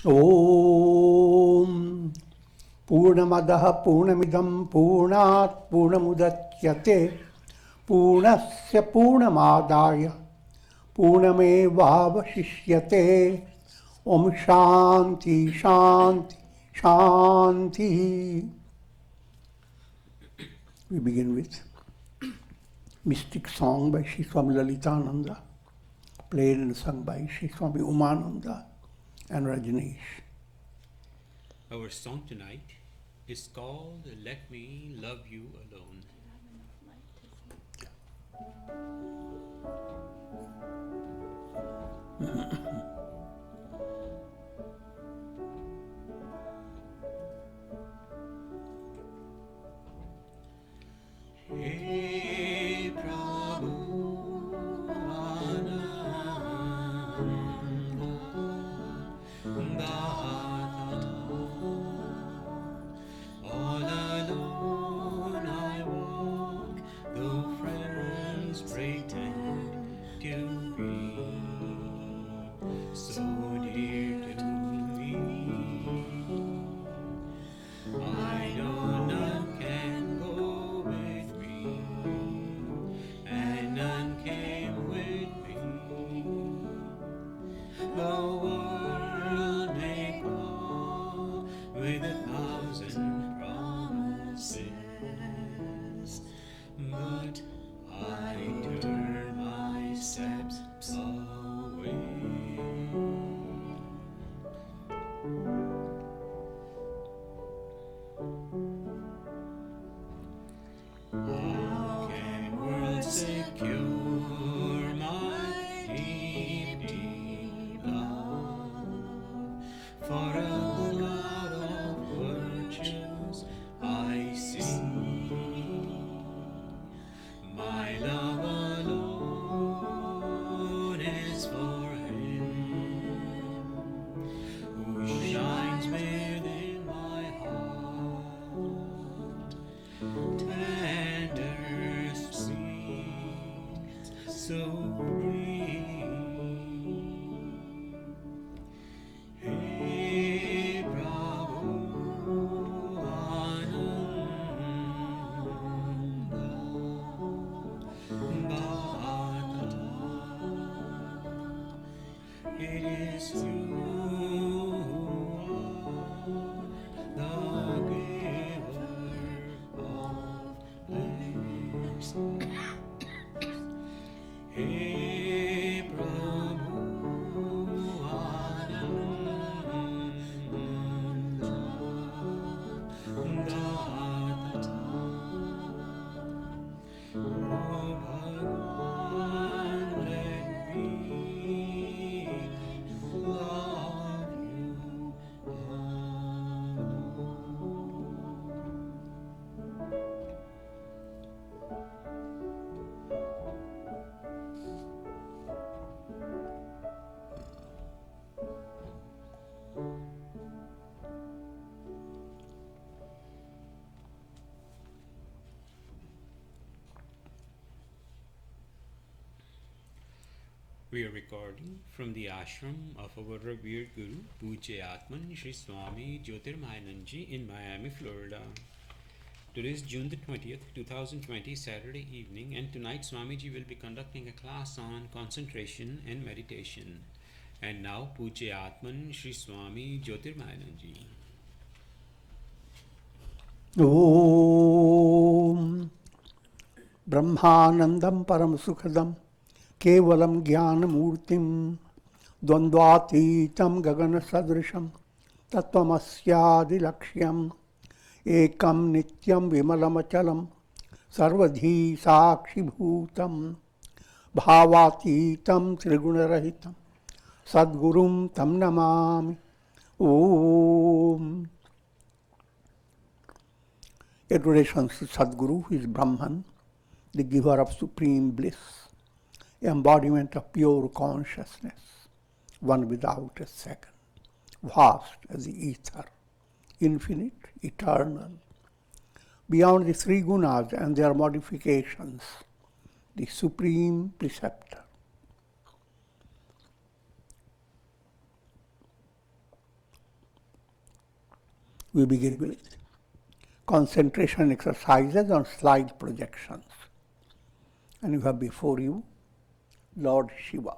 Om Purnamadaha Purnamidam Purnat Purnamudachyate Purnasya Purnamadaya Purnamevavashishyate. Om Shanti Shanti Shanti. We begin with mystic song by Sri Swami Lalitananda, played and sung by Sri Swami Umananda and Rajneesh. Our song tonight is called Let Me Love You Alone. Hey Prabhu Ananda, all alone I walk, though friends pretend to be so dear to me. I know none can go with me, and none came with me. The world may call with 1,000 promises, but I turn my steps away. How can words secure my deep, deep love? For a cloud of virtues I see. My love alone is for him who shines within my heart, tender, sweet, so green. Hey Prabhu Ananda, it is you who are the giver of bliss. Hey Prabhu Ananda, oh Bhagwan, let me love you alone. We are recording from the ashram of our revered Guru, Pujya Atman Sri Swami Jyotirmayananda in Miami, Florida. Today is June the 20th, 2020, Saturday evening, and tonight Swamiji will be conducting a class on concentration and meditation. And now Pujya Atman Sri Swami Jyotirmayananda. Om Brahmanandam Param Sukhadam Kevalam Jnanamurtim Dvandvatitam Gagana Sadrisham Tattvamasya Laksham Ekam Nityam Vimalamachalam Sarvadhi Sakshi Bhutam Bhavatitam Trigunarahitam Sadgurum Tam Namami. Om. Adoration to Sadguru, who is Brahman, the giver of supreme bliss, embodiment of pure consciousness, one without a second, vast as the ether, infinite, eternal, beyond the three gunas and their modifications, the supreme preceptor. We begin with concentration exercises on slide projections. And you have before you Lord Shiva.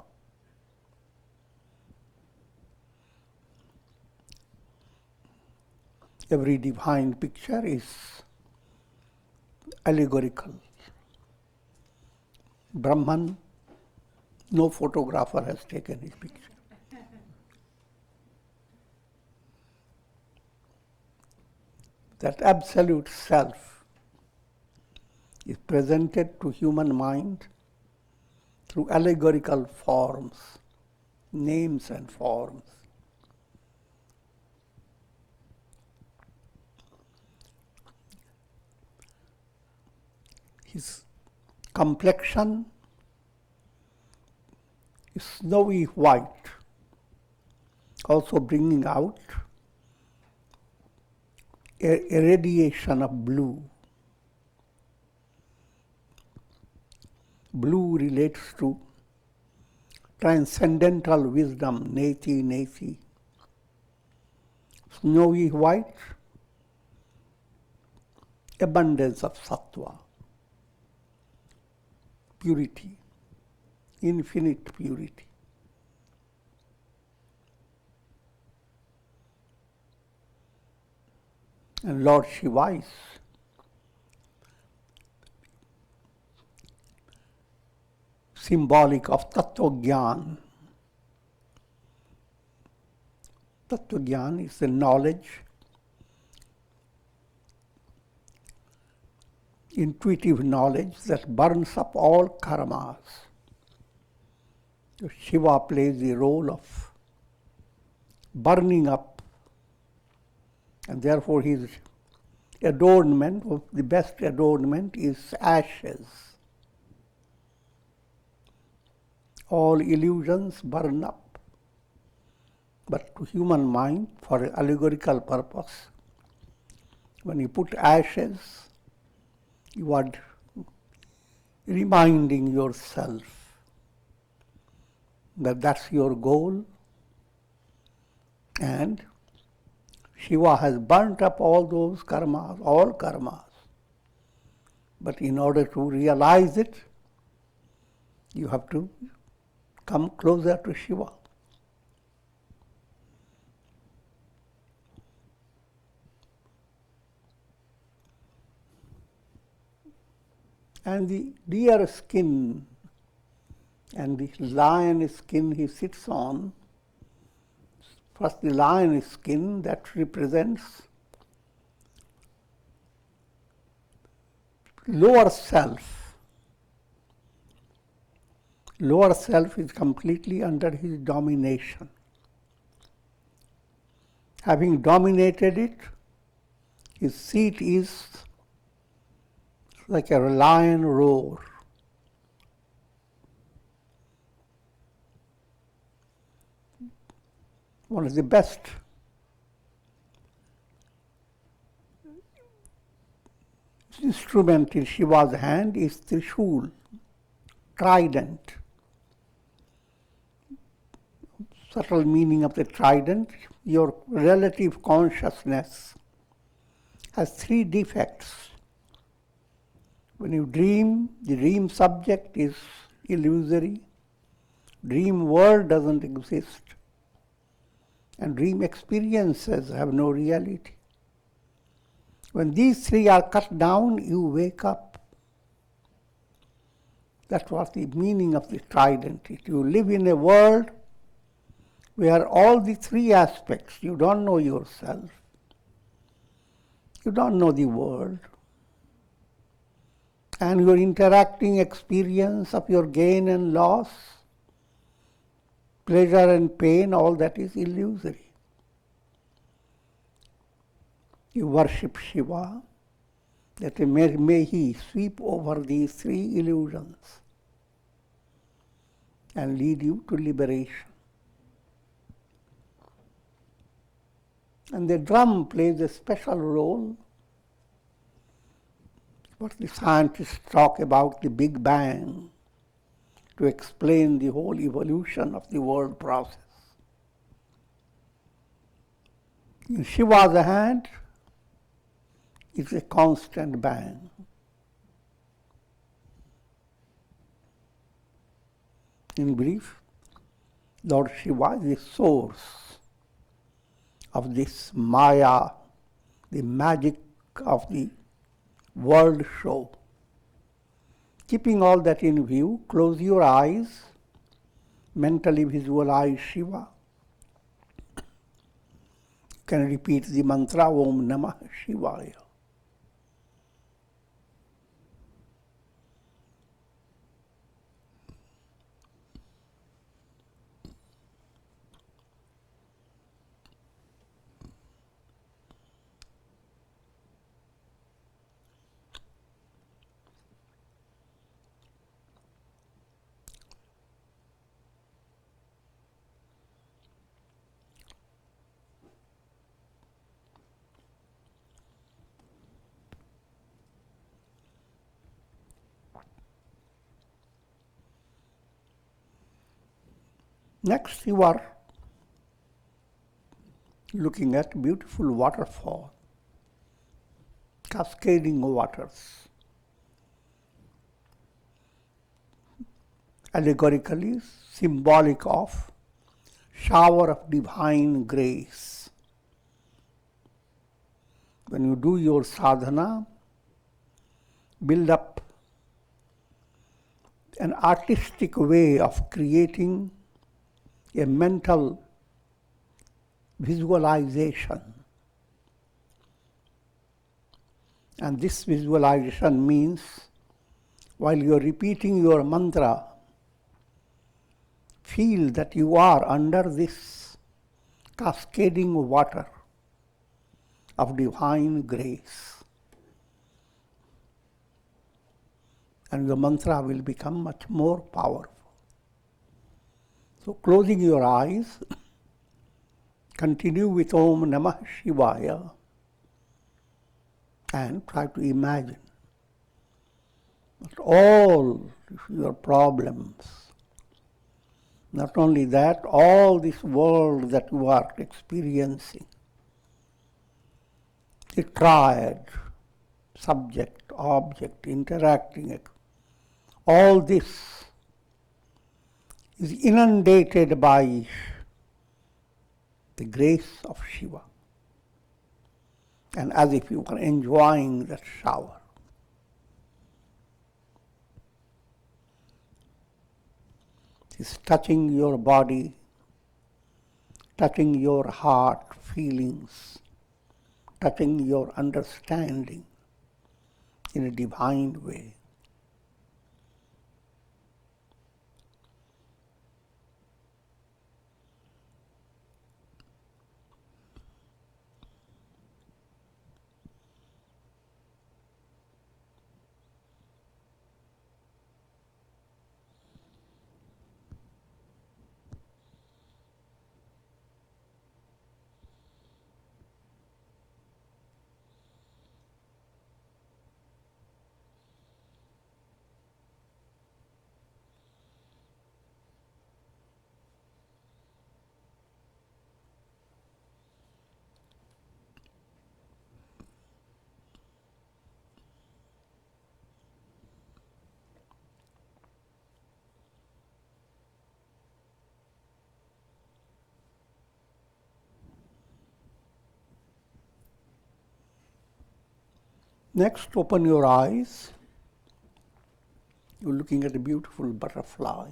Every divine picture is allegorical. Brahman, no photographer has taken his picture. That absolute self is presented to human mind through allegorical forms, names and forms. His complexion is snowy white, also bringing out a radiation of blue. Blue relates to transcendental wisdom, neti, neti. Snowy white, abundance of sattva, purity, infinite purity. And Lord Shiva is symbolic of Tattva Gyan. Tattva Gyan is the knowledge, intuitive knowledge that burns up all karmas. So Shiva plays the role of burning up, and therefore his adornment, the best adornment is ashes. All illusions burn up. But to human mind, for an allegorical purpose, when you put ashes, you are reminding yourself that that's your goal, and Shiva has burnt up all those karmas, all karmas. But in order to realize it, you have to come closer to Shiva. And the deer skin and the lion skin he sits on, first the lion skin that represents lower self. Lower self is completely under his domination. Having dominated it, his seat is like a lion roar. One of the best instrument in Shiva's hand is Trishul, trident. Subtle meaning of the trident, your relative consciousness has three defects. When you dream, the dream subject is illusory, dream world doesn't exist, and dream experiences have no reality. When these three are cut down, you wake up. That's what the meaning of the trident is. You live in a world where all the three aspects, you don't know yourself, you don't know the world, and your interacting experience of your gain and loss, pleasure and pain, all that is illusory. You worship Shiva, that may he sweep over these three illusions and lead you to liberation. And the drum plays a special role. What the scientists talk about the Big Bang to explain the whole evolution of the world process. In Shiva's hand, It's a constant bang. In brief, Lord Shiva is the source of this Maya, the magic of the world show. Keeping all that in view, close your eyes, mentally visualize Shiva. You can repeat the mantra Om Namah Shivaya. Next, you are looking at beautiful waterfall, cascading waters. Allegorically symbolic of shower of divine grace. When you do your sadhana, build up an artistic way of creating a mental visualization. And this visualization means while you are repeating your mantra, feel that you are under this cascading water of divine grace. And your mantra will become much more powerful. So closing your eyes, continue with Om Namah Shivaya and try to imagine that all your problems, not only that, all this world that you are experiencing, the triad, subject, object, interacting, all this is inundated by the grace of Shiva. And as if you were enjoying that shower. It's touching your body, touching your heart, feelings, touching your understanding in a divine way. Next, open your eyes. You're looking at a beautiful butterfly,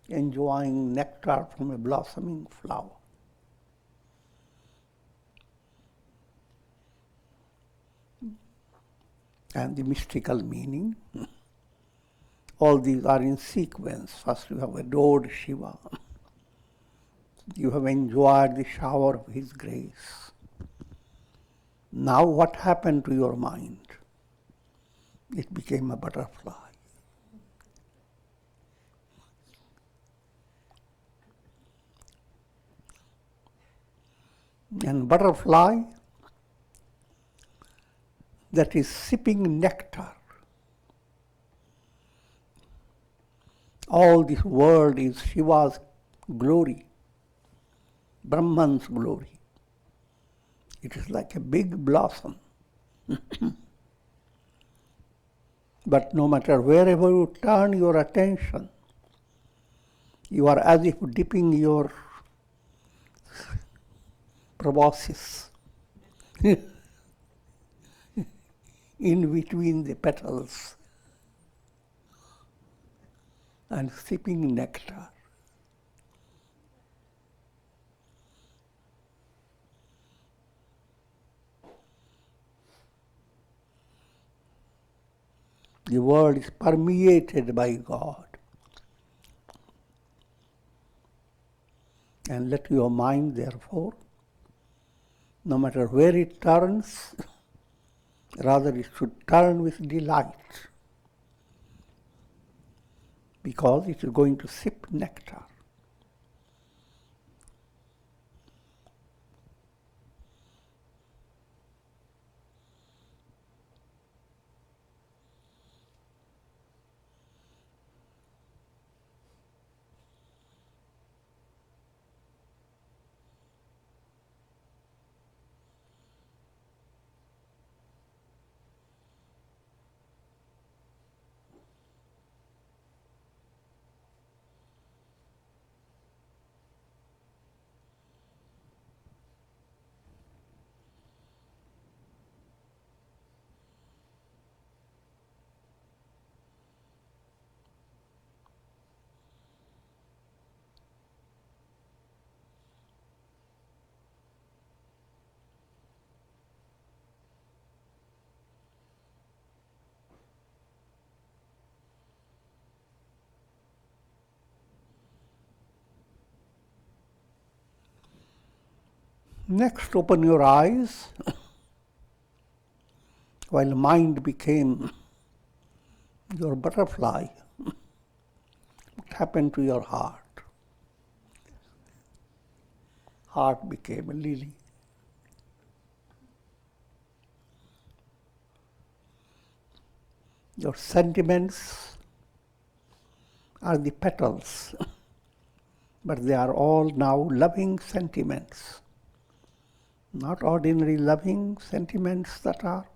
enjoying nectar from a blossoming flower. And the mystical meaning. All these are in sequence. First you have adored Shiva. You have enjoyed the shower of his grace. Now what happened to your mind? It became a butterfly. And butterfly that is sipping nectar. All this world is Shiva's glory, Brahman's glory. It is like a big blossom But no matter wherever you turn your attention, you are as if dipping your proboscis in between the petals and sipping nectar. The world is permeated by God. And let your mind, therefore, no matter where it turns, rather it should turn with delight, because it is going to sip nectar. Next, open your eyes while mind became your butterfly. What happened to your heart? Heart became a lily. Your sentiments are the petals, but they are all now loving sentiments. Not ordinary loving sentiments that are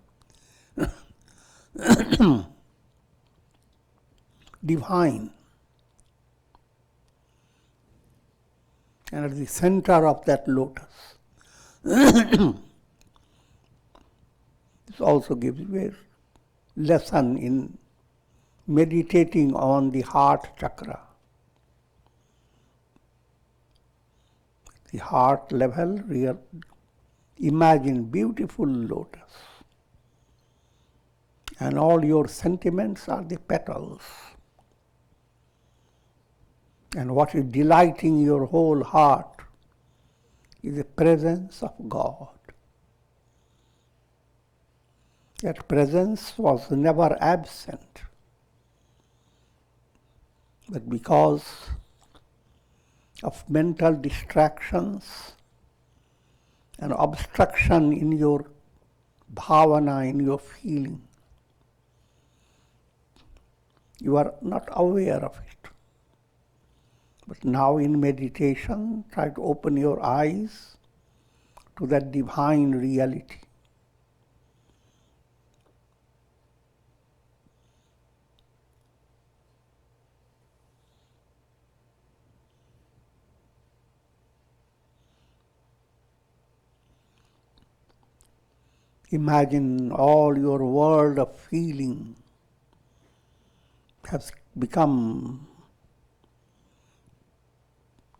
divine. And at the center of that lotus, this also gives you a lesson in meditating on the heart chakra. The heart level, imagine beautiful lotus. And all your sentiments are the petals. And what is delighting your whole heart is the presence of God. That presence was never absent. But because of mental distractions and obstruction in your bhavana, in your feeling, you are not aware of it. But now in meditation, try to open your eyes to that divine reality. Imagine all your world of feeling has become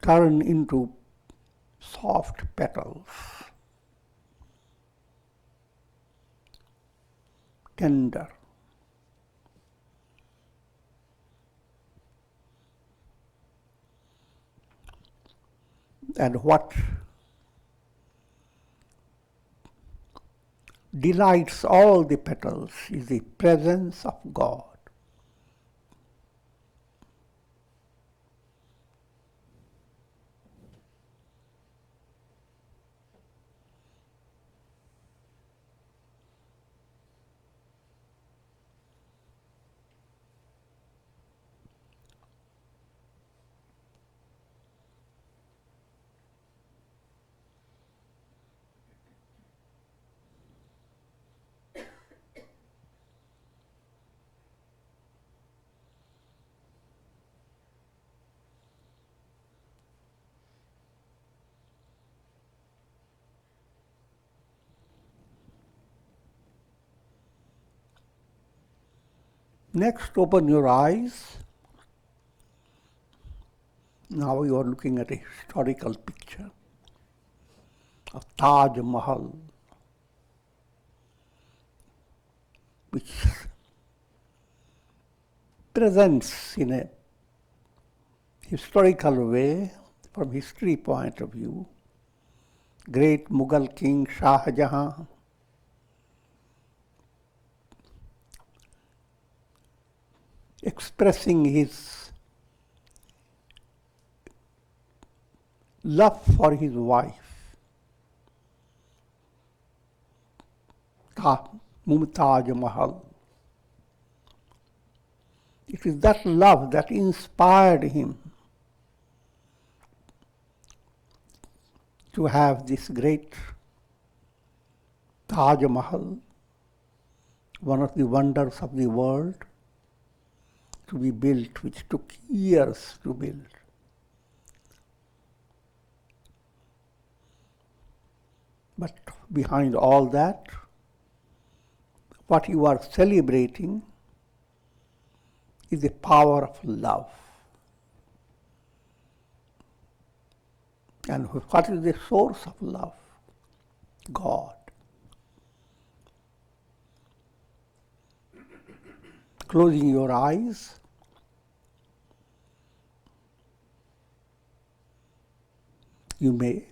turned into soft petals, tender. And what delights all the petals is the presence of God. Next, open your eyes. Now you are looking at a historical picture of Taj Mahal, which presents in a historical way, from history point of view, great Mughal king Shah Jahan expressing his love for his wife, Mumtaz Mahal. It is that love that inspired him to have this great Taj Mahal, one of the wonders of the world, to be built, which took years to build. But behind all that, what you are celebrating is the power of love. And what is the source of love? God. Closing your eyes, you may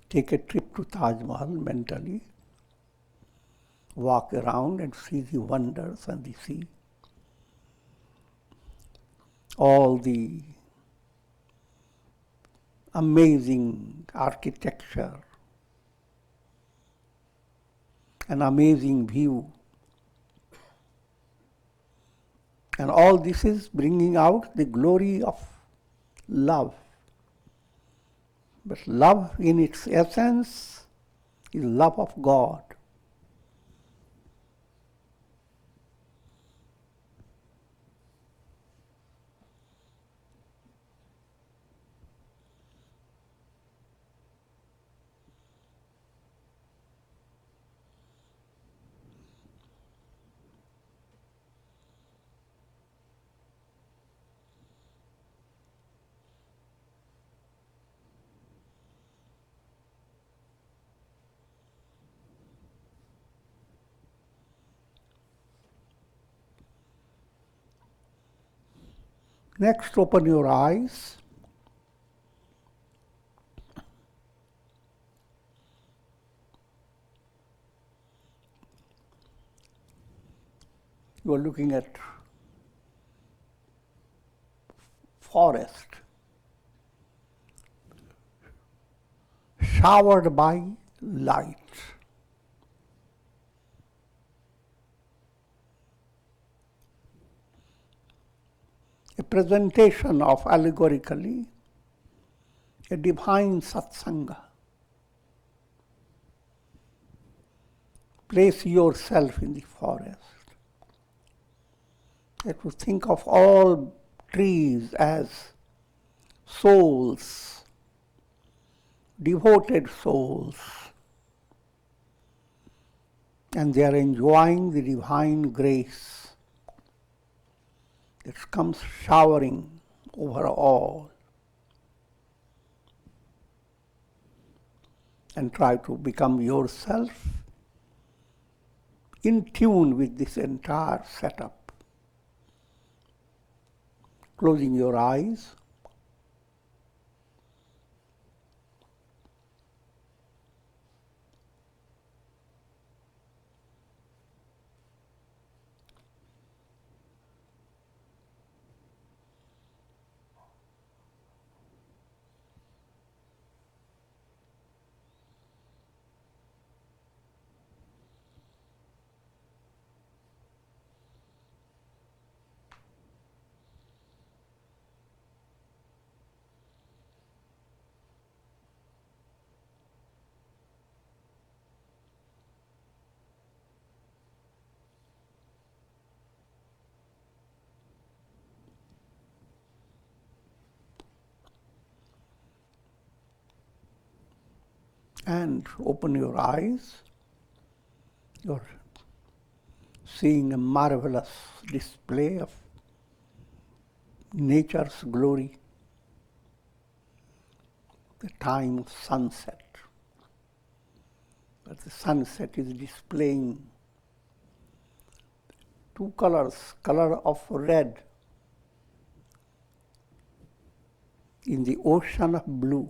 take a trip to Taj Mahal mentally, walk around and see the wonders and the sea, all the amazing architecture, an amazing view. And all this is bringing out the glory of love. But love in its essence is love of God. Next, open your eyes. You are looking at forest showered by light. A presentation of allegorically a divine satsanga. Place yourself in the forest. You have to think of all trees as souls, devoted souls, and they are enjoying the divine grace that comes showering over all. And try to become yourself in tune with this entire setup. Closing your eyes. And open your eyes. Your seeing a marvelous display of nature's glory, the time of sunset. But the sunset is displaying two colors, color of red in the ocean of blue,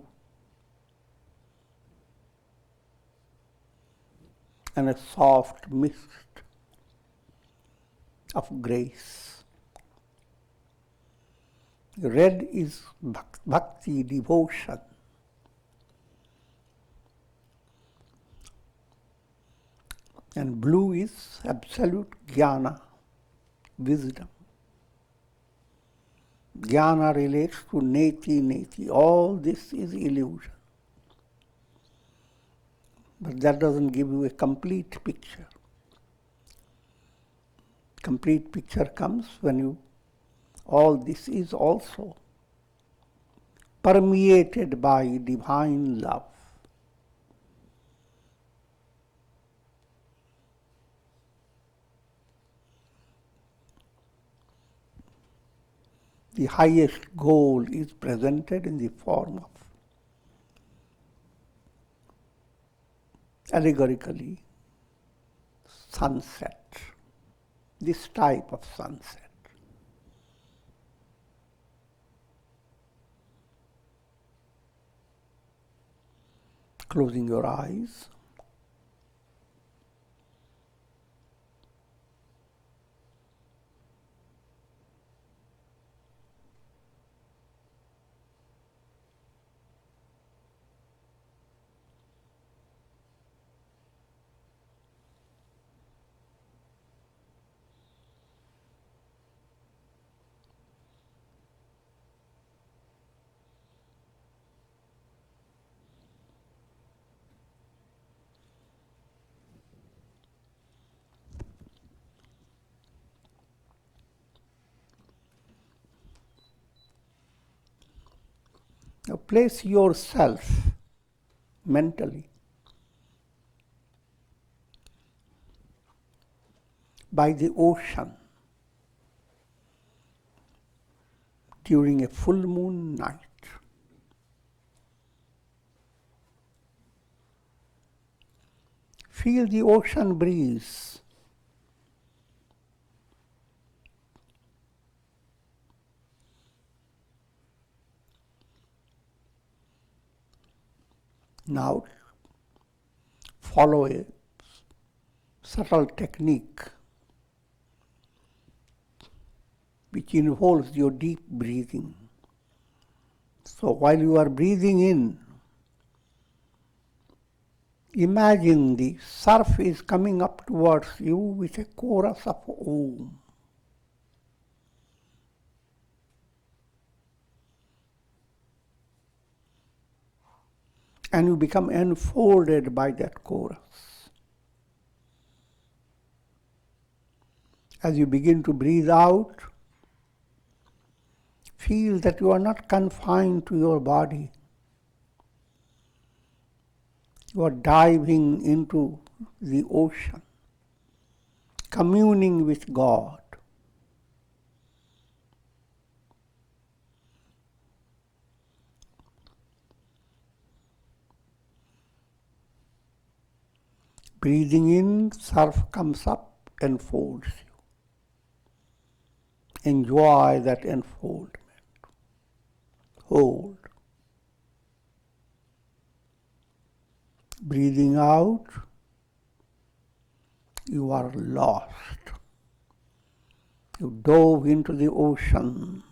and a soft mist of grace. Red is bhakti, devotion. And blue is absolute jnana, wisdom. Jnana relates to neti, neti. All this is illusion. But that doesn't give you a complete picture. Complete picture comes when all this is also permeated by divine love. The highest goal is presented in the form of, allegorically, sunset, this type of sunset. Closing your eyes. Now place yourself mentally by the ocean during a full moon night. Feel the ocean breeze. Now follow a subtle technique which involves your deep breathing. So while you are breathing in, imagine the surf is coming up towards you with a chorus of Om. And you become enfolded by that chorus. As you begin to breathe out, feel that you are not confined to your body. You are diving into the ocean, communing with God. Breathing in, surf comes up, enfolds you. Enjoy that enfoldment. Hold. Breathing out, you are lost. You dove into the ocean.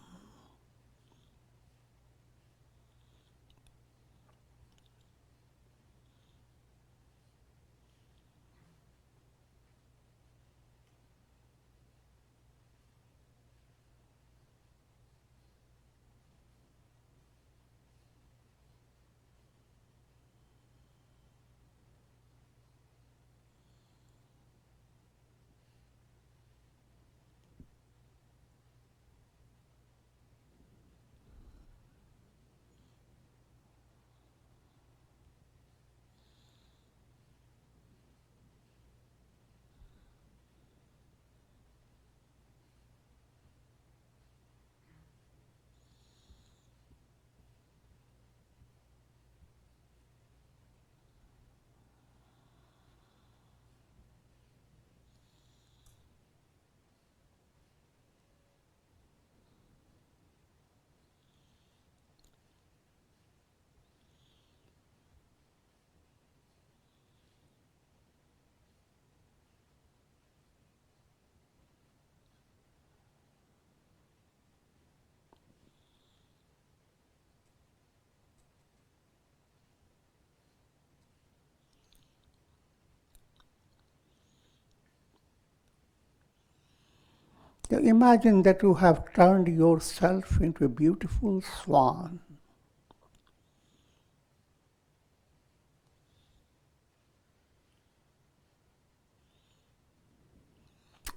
Now imagine that you have turned yourself into a beautiful swan.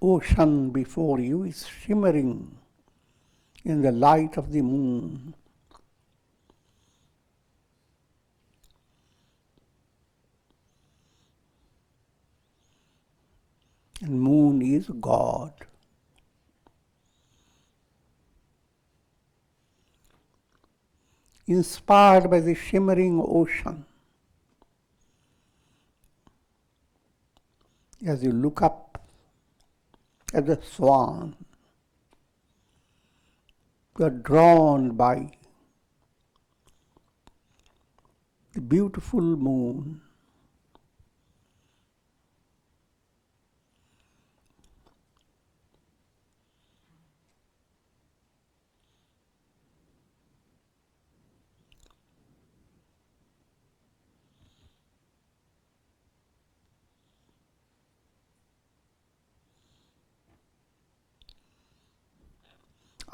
Ocean before you is shimmering in the light of the moon. And moon is God. Inspired by the shimmering ocean, as you look up at the swan, you are drawn by the beautiful moon.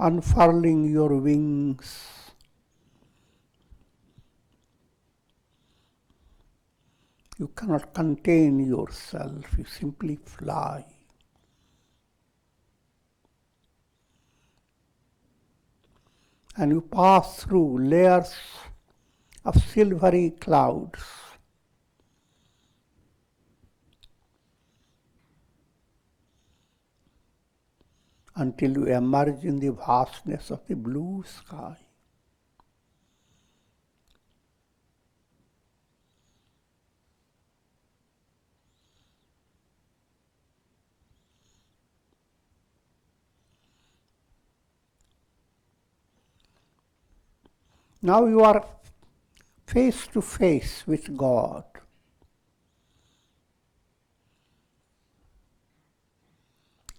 Unfurling your wings, you cannot contain yourself, you simply fly. And you pass through layers of silvery clouds until you emerge in the vastness of the blue sky. Now you are face to face with God.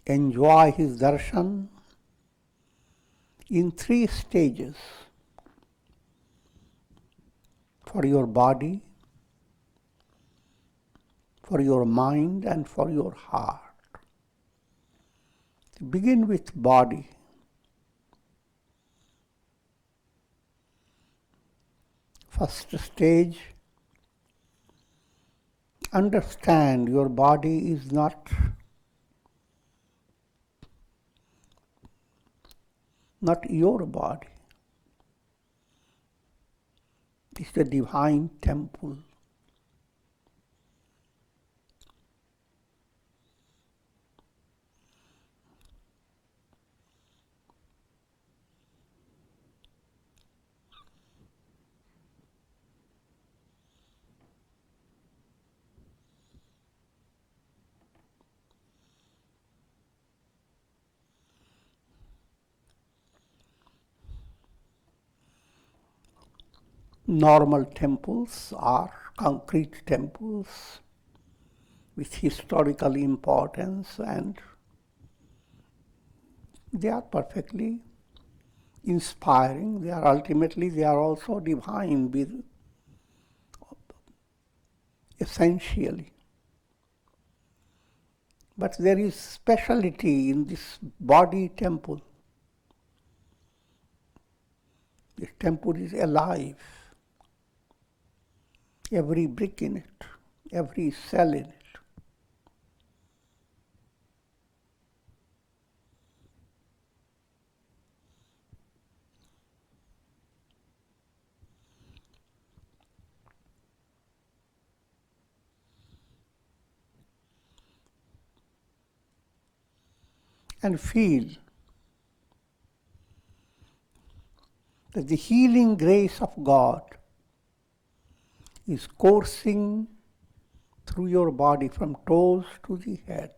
Enjoy His darshan in 3 stages: for your body, for your mind, and for your heart. Begin with body. First stage, understand your body is not your body. It's the divine temple. Normal temples are concrete temples with historical importance, and they are perfectly inspiring. They are also divine, essentially. But there is speciality in this body temple. This temple is alive. Every brick in it, every cell in it. And feel that the healing grace of God is coursing through your body from toes to the head.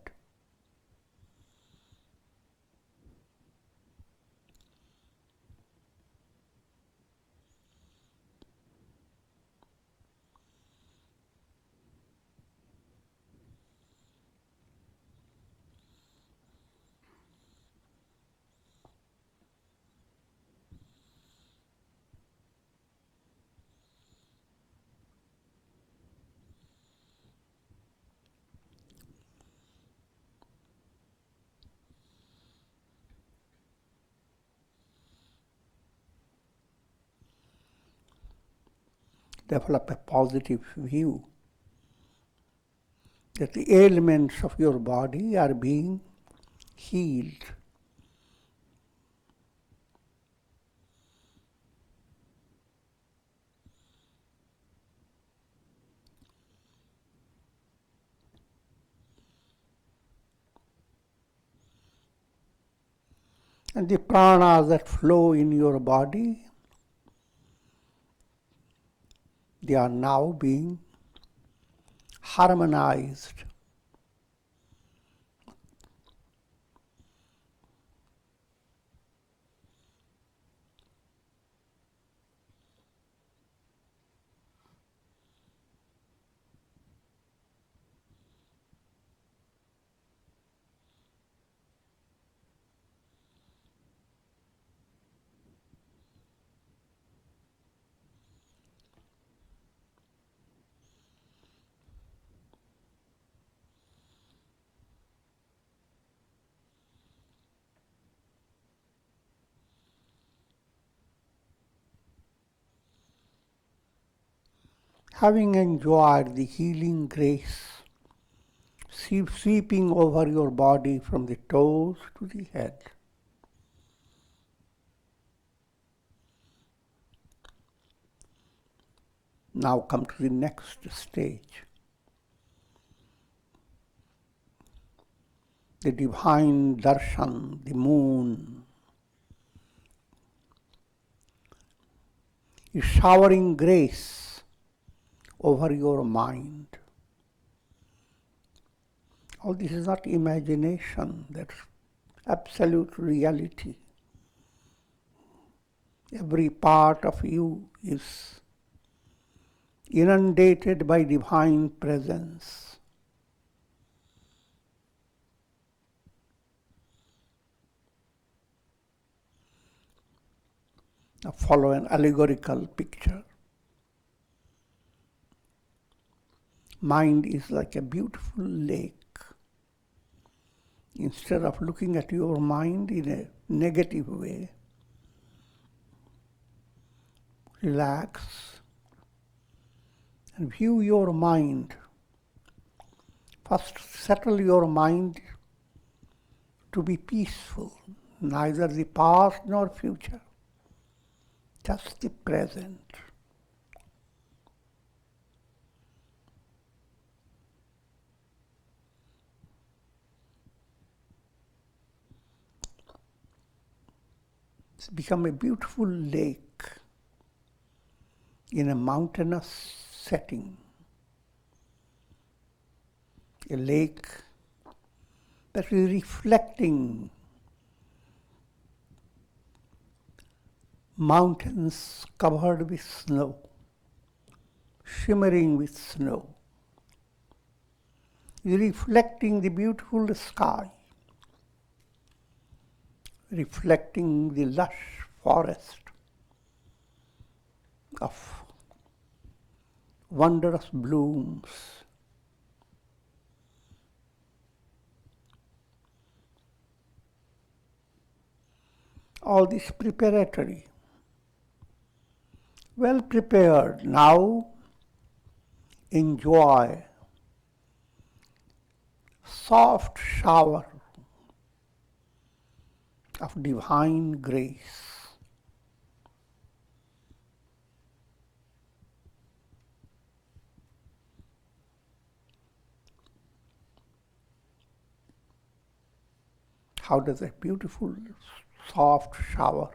develop a positive view that the ailments of your body are being healed. And the pranas that flow in your body, they are now being harmonized. Having enjoyed the healing grace sweeping over your body from the toes to the head, now come to the next stage. The divine darshan, the moon, is showering grace over your mind. All this is not imagination, that's absolute reality. Every part of you is inundated by divine presence. Now follow an allegorical picture. Mind is like a beautiful lake. Instead of looking at your mind in a negative way, relax and view your mind. First, settle your mind to be peaceful, neither the past nor future, just the present. It's become a beautiful lake in a mountainous setting. A lake that is reflecting mountains covered with snow, shimmering with snow, reflecting the beautiful sky, reflecting the lush forest of wondrous blooms. All this preparatory. Well prepared, now enjoy soft shower of divine grace. How does a beautiful soft shower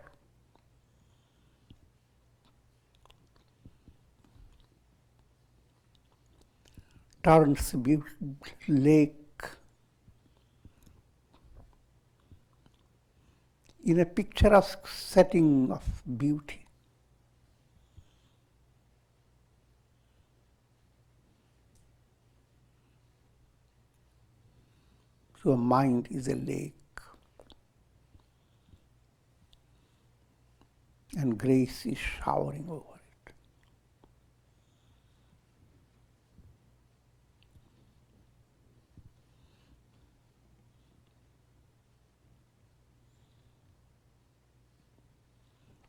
turns the lake in a picturesque setting of beauty. So mind is a lake, and grace is showering over it.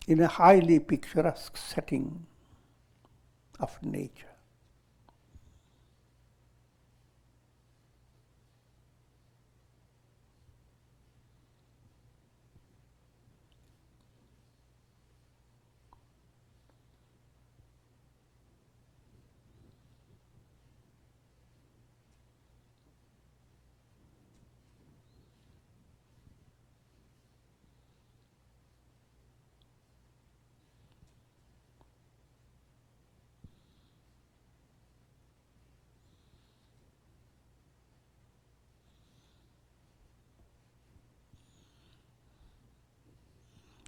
In a highly picturesque setting of nature.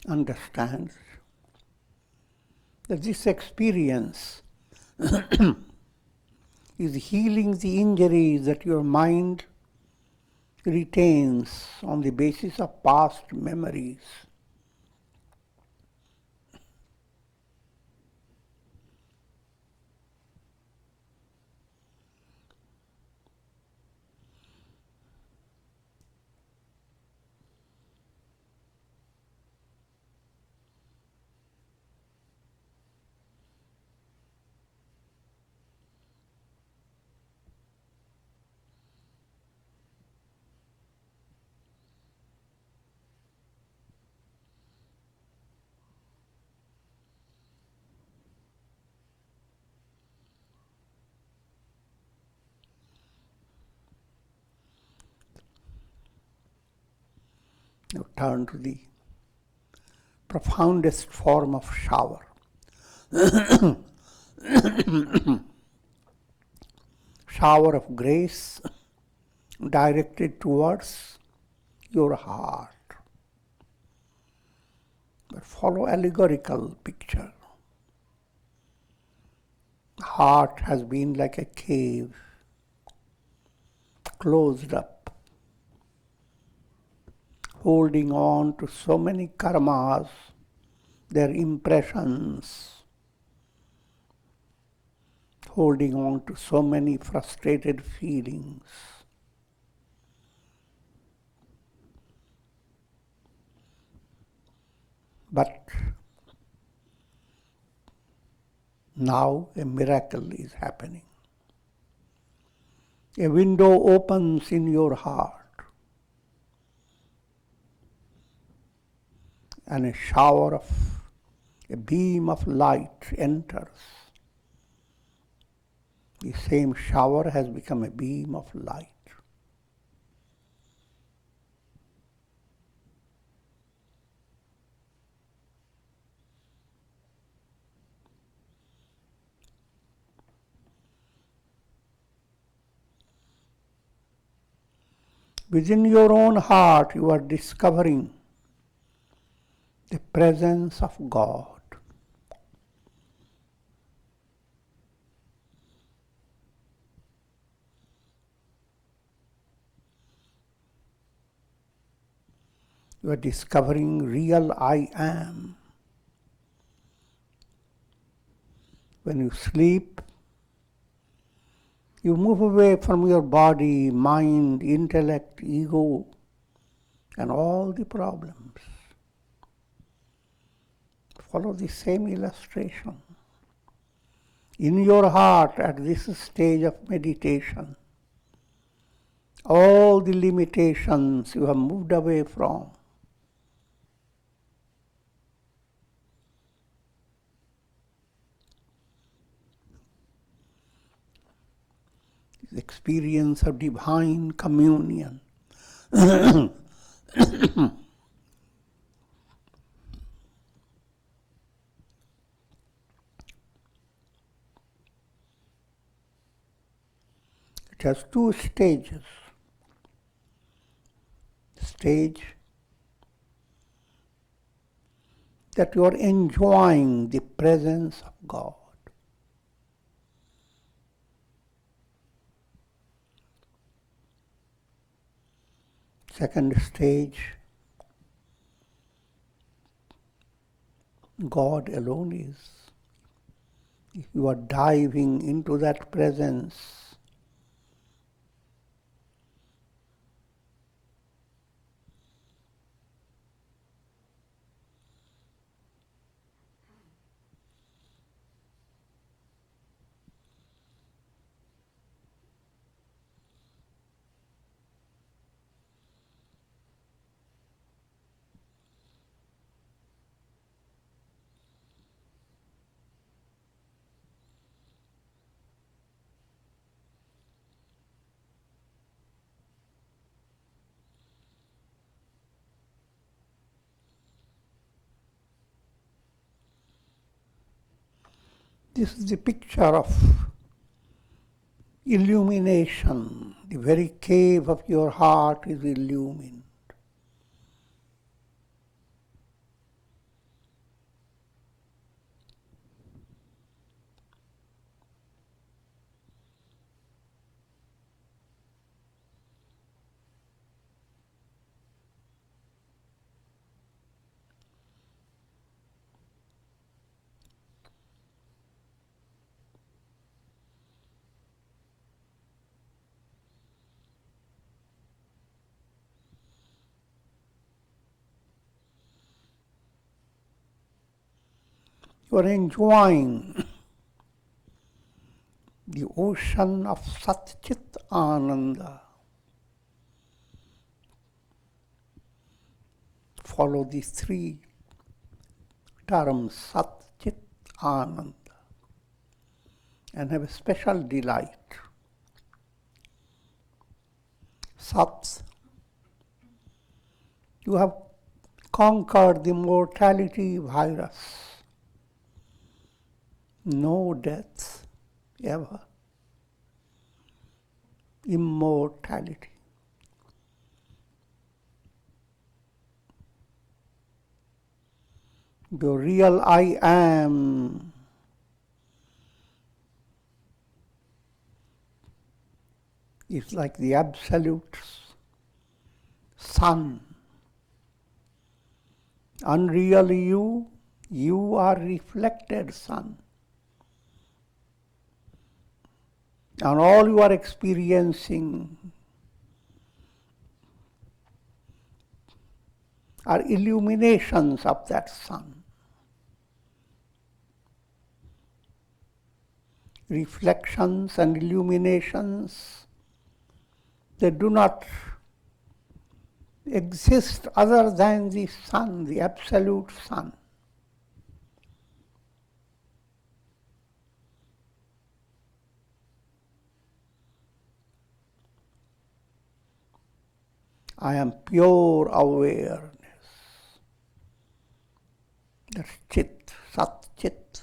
Understands that this experience is healing the injuries that your mind retains on the basis of past memories. Now turn to the profoundest form of shower. Shower of grace directed towards your heart. But follow allegorical picture. Heart has been like a cave, closed up, holding on to so many karmas, their impressions, holding on to so many frustrated feelings. But now a miracle is happening. A window opens in your heart and a beam of light enters. The same shower has become a beam of light. Within your own heart, you are discovering the presence of God. You are discovering real I am. When you sleep, you move away from your body, mind, intellect, ego, and all the problems. Follow the same illustration. In your heart, at this stage of meditation, all the limitations you have moved away from. The experience of divine communion. It has two stages. Stage that you are enjoying the presence of God. Second stage, God alone is. If you are diving into that presence, This is the picture of illumination. The very cave of your heart is illumined. You are enjoying the ocean of Sat Chit Ananda. Follow these three terms, Sat Chit Ananda, and have a special delight. Sat, you have conquered the mortality virus. No death ever. Immortality. The real I am is like the absolute sun. Unreal you are reflected sun. And all you are experiencing are illuminations of that sun. Reflections and illuminations, they do not exist other than the sun, the absolute sun. I am pure awareness. That's Chit, Sat Chit.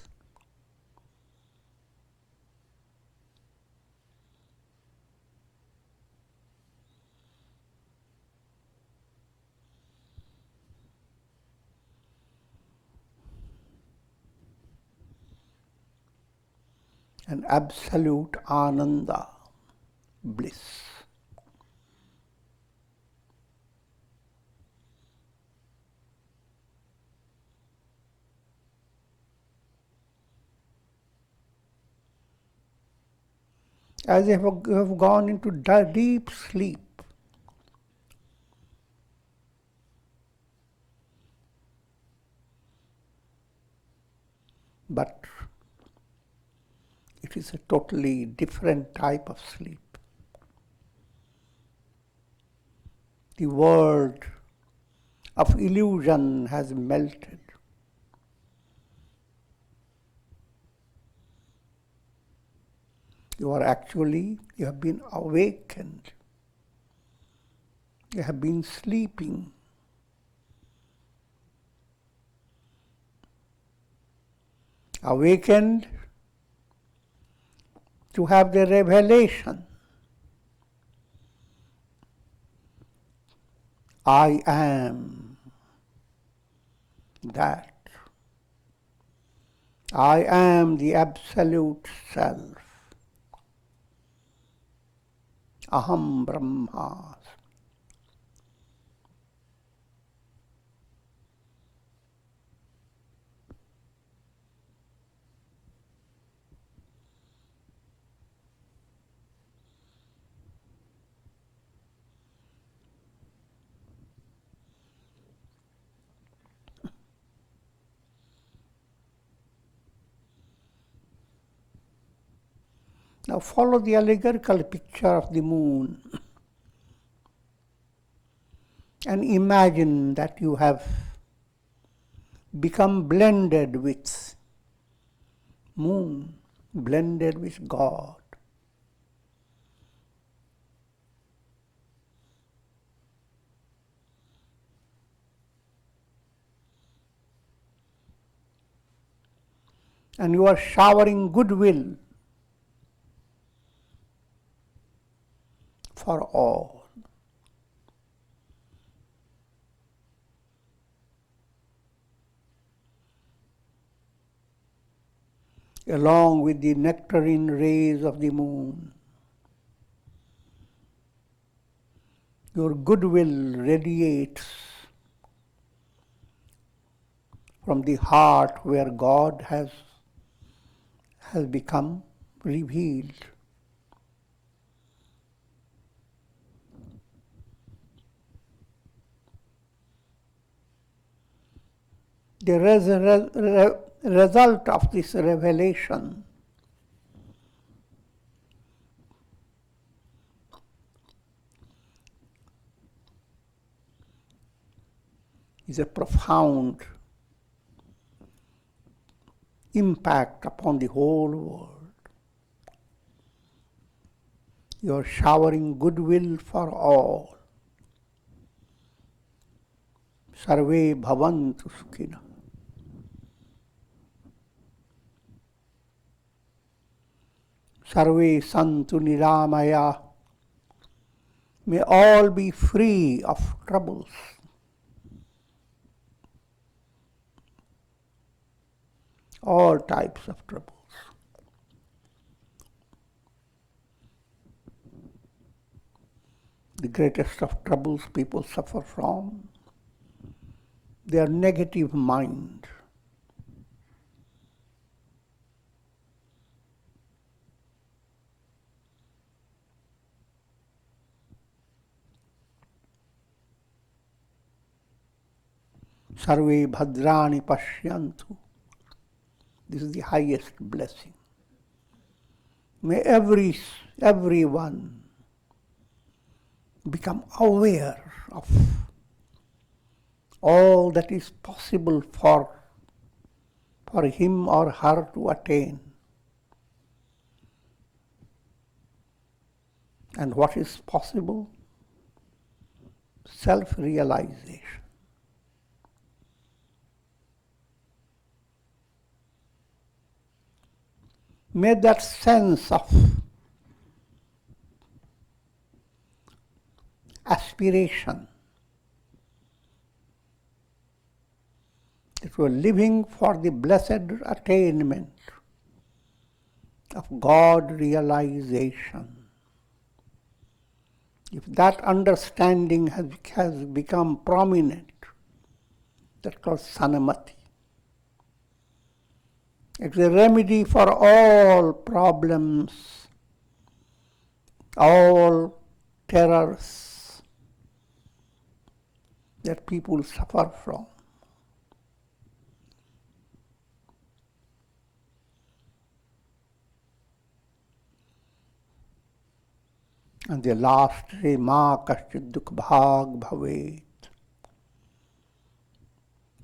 An absolute Ananda, bliss. As if you have gone into deep sleep. But it is a totally different type of sleep. The world of illusion has melted. You have been awakened. You have been sleeping. Awakened to have the revelation. I am that. I am the absolute self. Aham Brahma. Now follow the allegorical picture of the moon and imagine that you have become blended with moon, blended with God. and you are showering goodwill for all. Along with the nectarine rays of the moon, your goodwill radiates from the heart where God has become revealed. The result of this revelation is a profound impact upon the whole world. You are showering goodwill for all. Sarve bhavantu sukhina. Sarve santu niramaya. May all be free of troubles. All types of troubles. The greatest of troubles people suffer from, their negative mind. Sarve bhadrani pashyantu. This is the highest blessing. May everyone become aware of all that is possible for him or her to attain. And what is possible? Self-realization. May that sense of aspiration that we are living for the blessed attainment of God realization. If that understanding has become prominent, that's called sanamati. It's a remedy for all problems, all terrors that people suffer from. And the last say, Ma kaschid dukh bhag bhavet.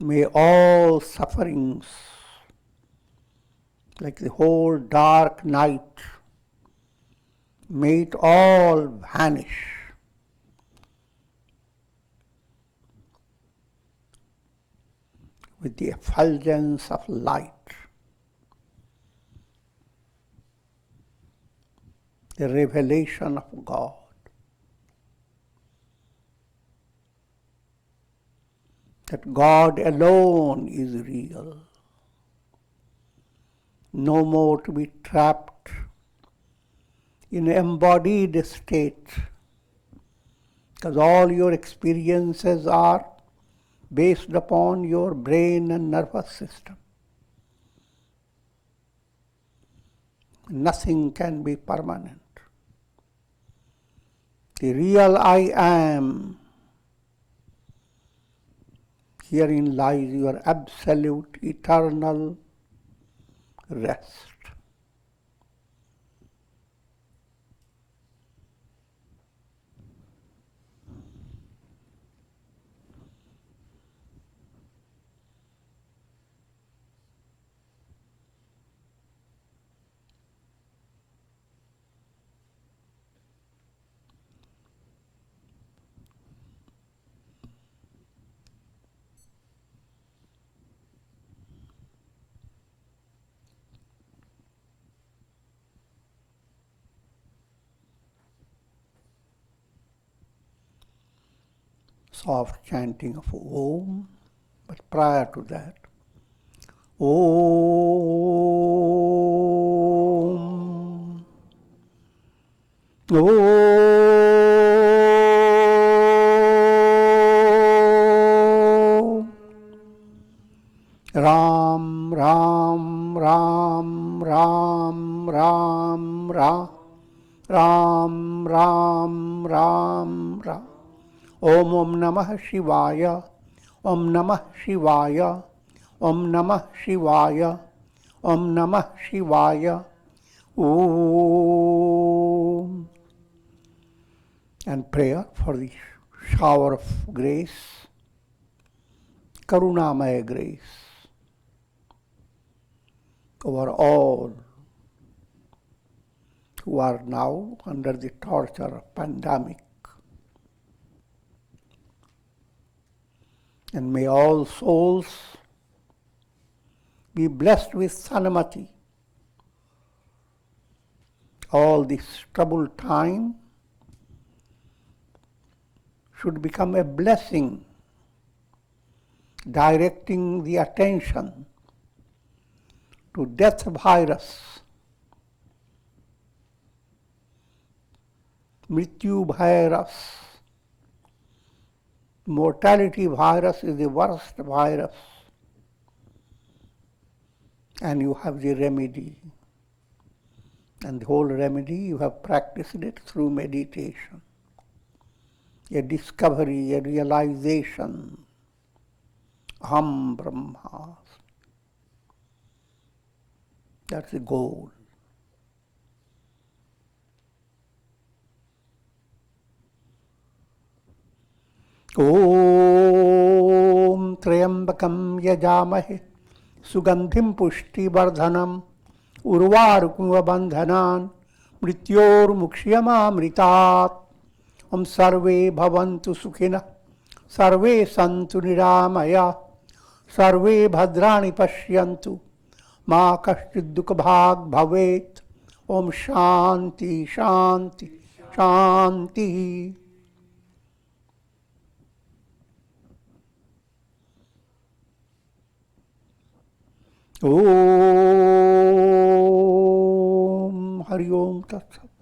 May all sufferings, like the whole dark night, may it all vanish. With the effulgence of light. The revelation of God. That God alone is real. No more to be trapped in an embodied state, because all your experiences are based upon your brain and nervous system. Nothing can be permanent. The real I am, herein lies your absolute, eternal rest. soft chanting of Om. But prior to that, Om, Om, Ram, Ram, Ram, Ram, Ram, Ram, Ram, Ram, Ram, Ram. Om Om Namah Shivaya, Om Namah Shivaya, Om Namah Shivaya, Om Namah Shivaya, Om. And prayer for the shower of grace, Karunamaya grace, over all who are now under the torture of pandemic. And may all souls be blessed with sanamati. All this troubled time should become a blessing, directing the attention to death virus, Mrityu virus. Mortality virus is the worst virus, and you have the remedy. And the whole remedy, you have practiced it through meditation. A discovery, a realization. Aham Brahma. That's the goal. Om Trayambakam Yajamahe Sugandhim Pushti Vardhanam Urvarukum Bandhanan Mrityor Mukshiyamamritat. Om Sarve Bhavantu Sukhina Sarve Santu Niramaya Sarve Bhadrani Pashyantu Ma Kashchid Dukha Bhag Bhavet. Om Shanti Shanti Shanti. Om Hari Om Tat Sat.